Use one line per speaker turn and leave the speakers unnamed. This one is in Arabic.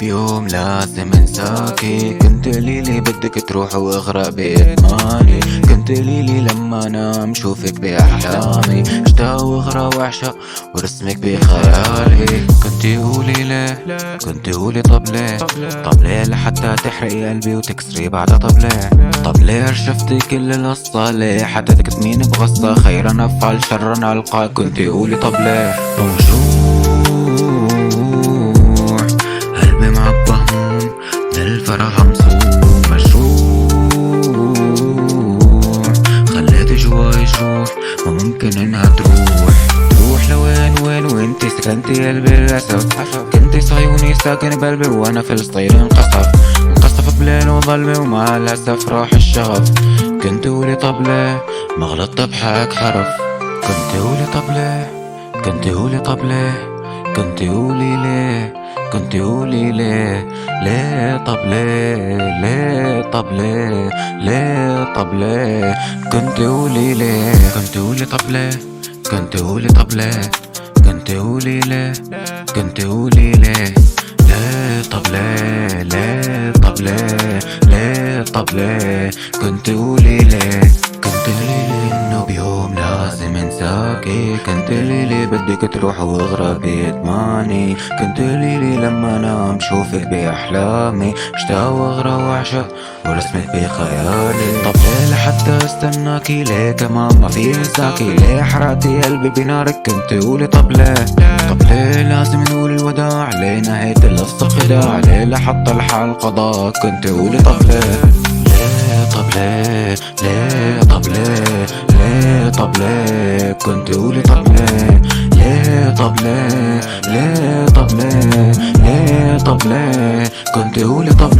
بيوم لازم انساكي. كنت ليلي بدك تروح واغرق بإدماني. كنت ليلي لما انام شوفك بأحلامي. اشتاق واغرق واعشق ورسمك بخيالي. كنت قولي ليه، كنت قولي طب ليه، طب ليه لحتى تحرقي قلبي وتكسري بعدها طب ليه، طب ليه رشفتي كل القصة ليه حتى تكتميني بغصة. خيرا افعل شرا القى. كنت قولي طب ليه. موجوع قلبي معبى هموم من الفرح مصوم مجروح. خليت جواي جروح ما ممكن انها تروح لوين وانتي سكنتي قلبي للأسف. كنتي صهيوني ساكن بقلبي وانا فلسطيني انقصف بليل وظلمي ومع الأسف راح الشغف. كنت قولي طب ليه ما غلطت بحق حرف. كنت قولي طب ليه، كنت قولي طب ليه، كنت قولي ليه، كنت قولي ليه، ليه طب ليه طب ليه طب ليه. كنت قولي ليه، كنت قولي طب ليه، كنت قولي طب ليه، كنت قولي ليه، كنت قولي ليه، ليه طب ليه طب ليه طب ليه. كنت قولي ليه. كنت ليلي انه بيوم لازم انساكي. كنت ليلي بدك تروح واغرق بإدماني. كنت ليلي لما انام شوفك باحلامي. اشتاق واغرق واعشق ورسمك بخيالي. طب ليه لحتى استناكي، ليه كمان ما في انساكي، ليه حرقتي قلبي بنارك. كنت قولي طب ليه، طب ليه لازم نقول الوداع، ليه نهيت القصة خداع، ليه لحتى الحال قضاء. كنت قولي طب ليه، طب ليه طب ليه طب ليه. كنت قولي طب ليه طب ليه طب ليه طب ليه. كنت قولي طب